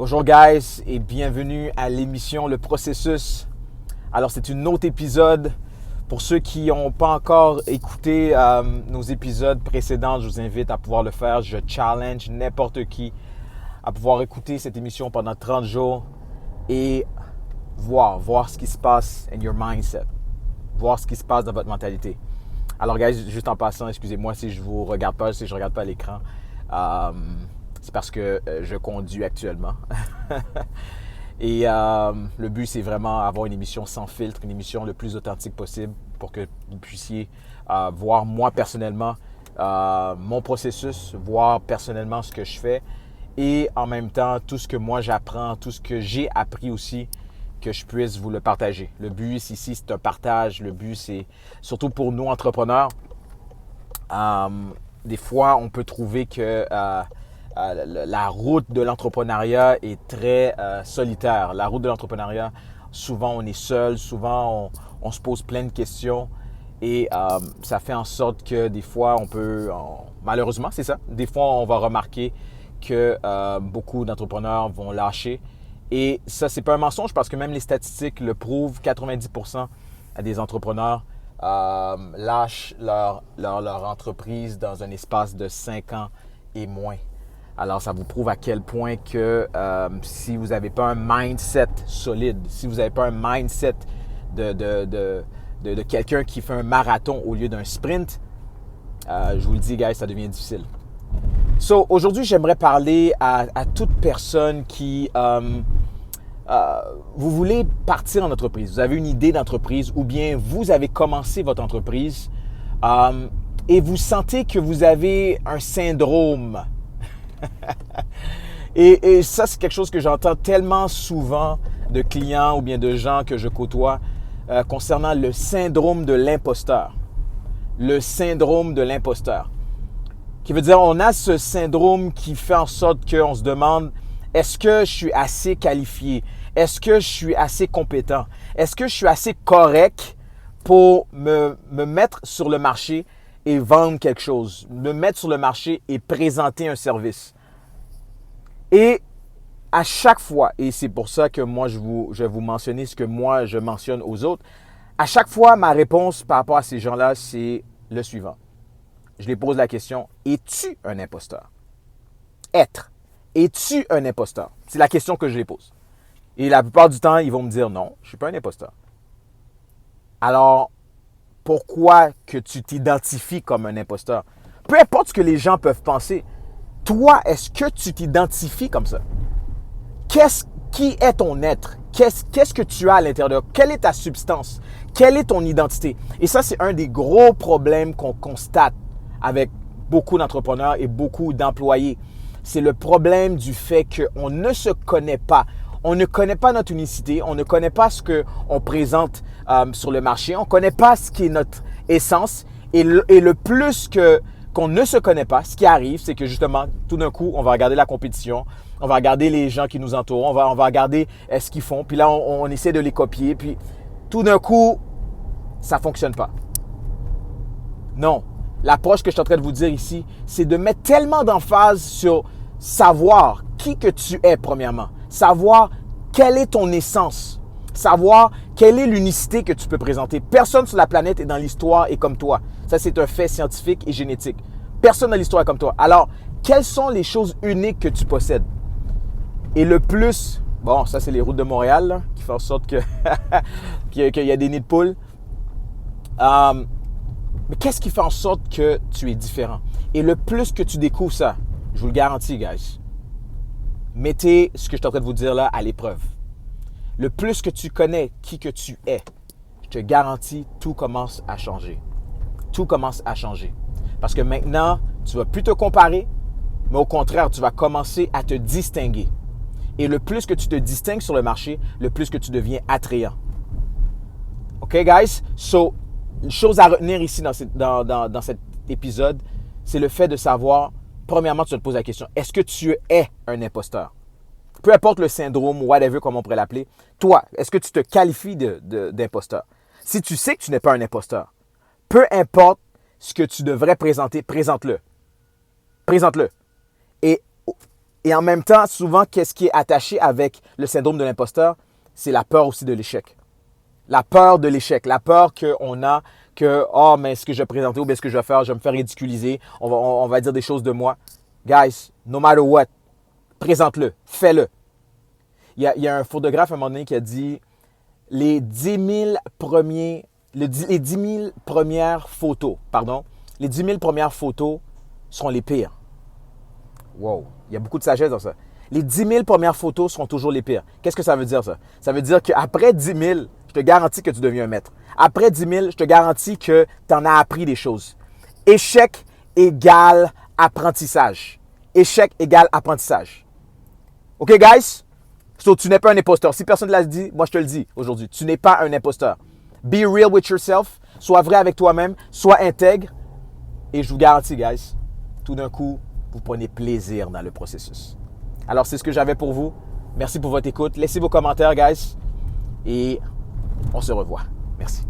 Bonjour guys et bienvenue à l'émission Le Processus. Alors c'est un autre épisode. Pour ceux qui n'ont pas encore écouté nos épisodes précédents, je vous invite à pouvoir le faire. Je challenge n'importe qui à pouvoir écouter cette émission pendant 30 jours et voir ce qui se passe in your mindset. Voir ce qui se passe dans votre mentalité. Alors guys, juste en passant, excusez-moi si je ne vous regarde pas, si je ne regarde pas à l'écran. C'est parce que je conduis actuellement. Et le but, c'est vraiment avoir une émission sans filtre, une émission le plus authentique possible pour que vous puissiez voir moi personnellement mon processus, voir personnellement ce que je fais et en même temps tout ce que moi j'apprends, tout ce que j'ai appris aussi, que je puisse vous le partager. Le but ici, c'est un partage. Le but, c'est surtout pour nous entrepreneurs. Des fois, on peut trouver que la route de l'entrepreneuriat est très solitaire. La route de l'entrepreneuriat, souvent on est seul, souvent on se pose plein de questions et ça fait en sorte que des fois malheureusement c'est ça, des fois on va remarquer que beaucoup d'entrepreneurs vont lâcher et ça c'est pas un mensonge parce que même les statistiques le prouvent, 90% des entrepreneurs lâchent leur entreprise dans un espace de 5 ans et moins. Alors, ça vous prouve à quel point que si vous n'avez pas un mindset solide, si vous n'avez pas un mindset de quelqu'un qui fait un marathon au lieu d'un sprint, je vous le dis, guys, ça devient difficile. So, aujourd'hui, j'aimerais parler à toute personne qui, vous voulez partir en entreprise, vous avez une idée d'entreprise ou bien vous avez commencé votre entreprise et vous sentez que vous avez un syndrome. Et ça, c'est quelque chose que j'entends tellement souvent de clients ou bien de gens que je côtoie concernant le syndrome de l'imposteur. Le syndrome de l'imposteur. Qui veut dire, on a ce syndrome qui fait en sorte qu'on se demande, est-ce que je suis assez qualifié? Est-ce que je suis assez compétent? Est-ce que je suis assez correct pour me mettre sur le marché et vendre quelque chose, me mettre sur le marché et présenter un service. Et à chaque fois, et c'est pour ça que moi je vais vous mentionner ce que moi je mentionne aux autres, à chaque fois ma réponse par rapport à ces gens-là, c'est le suivant. Je les pose la question, es-tu un imposteur? Es-tu un imposteur? C'est la question que je les pose. Et la plupart du temps, ils vont me dire non, je ne suis pas un imposteur. Alors, pourquoi que tu t'identifies comme un imposteur? Peu importe ce que les gens peuvent penser, toi, est-ce que tu t'identifies comme ça? Qui est ton être? Qu'est-ce que tu as à l'intérieur? Quelle est ta substance? Quelle est ton identité? Et ça, c'est un des gros problèmes qu'on constate avec beaucoup d'entrepreneurs et beaucoup d'employés. C'est le problème du fait qu'on ne se connaît pas. On ne connaît pas notre unicité, on ne connaît pas ce qu'on présente sur le marché, on ne connaît pas ce qui est notre essence. Et le plus qu'on ne se connaît pas, ce qui arrive, c'est que justement, tout d'un coup, on va regarder la compétition, on va regarder les gens qui nous entourent, on va regarder ce qu'ils font, puis là, on essaie de les copier, puis tout d'un coup, ça ne fonctionne pas. Non, l'approche que je suis en train de vous dire ici, c'est de mettre tellement d'emphase sur savoir qui que tu es premièrement. Savoir quelle est ton essence. Savoir quelle est l'unicité que tu peux présenter. Personne sur la planète et dans l'histoire est comme toi. Ça, c'est un fait scientifique et génétique. Personne dans l'histoire est comme toi. Alors, quelles sont les choses uniques que tu possèdes? Et le plus, bon, ça, c'est les routes de Montréal là, qui font en sorte qu'il y a des nids de poules. Mais qu'est-ce qui fait en sorte que tu es différent? Et le plus que tu découvres ça, je vous le garantis, guys, mettez ce que je suis en train de vous dire là à l'épreuve. Le plus que tu connais qui que tu es, je te garantis, tout commence à changer. Tout commence à changer. Parce que maintenant, tu ne vas plus te comparer, mais au contraire, tu vas commencer à te distinguer. Et le plus que tu te distingues sur le marché, le plus que tu deviens attrayant. OK, guys? So, une chose à retenir ici dans cet épisode, c'est le fait de savoir, premièrement, tu te poses la question, est-ce que tu es un imposteur? Peu importe le syndrome, whatever, comme on pourrait l'appeler, toi, est-ce que tu te qualifies d'imposteur? Si tu sais que tu n'es pas un imposteur, peu importe ce que tu devrais présenter, présente-le. Présente-le. Et Et en même temps, souvent, qu'est-ce qui est attaché avec le syndrome de l'imposteur? C'est la peur aussi de l'échec. La peur de l'échec, la peur qu'on a que, oh, mais ce que je vais présenter ou bien ce que je vais faire, je vais me faire ridiculiser, on va dire des choses de moi. Guys, no matter what, présente-le, fais-le. Il y a un photographe à un moment donné qui a dit les 10 000 premières photos, les 10 000 premières photos seront les pires. Wow, il y a beaucoup de sagesse dans ça. Les 10 000 premières photos seront toujours les pires. Qu'est-ce que ça veut dire, ça? Ça veut dire qu'après 10 000, je te garantis que tu deviens un maître. Après 10 000, je te garantis que tu en as appris des choses. Échec égale apprentissage. Échec égale apprentissage. OK, guys? So, tu n'es pas un imposteur. Si personne ne l'a dit, moi, je te le dis aujourd'hui. Tu n'es pas un imposteur. Be real with yourself. Sois vrai avec toi-même. Sois intègre. Et je vous garantis, guys, tout d'un coup, vous prenez plaisir dans le processus. Alors, c'est ce que j'avais pour vous. Merci pour votre écoute. Laissez vos commentaires, guys. Et on se revoit. Merci.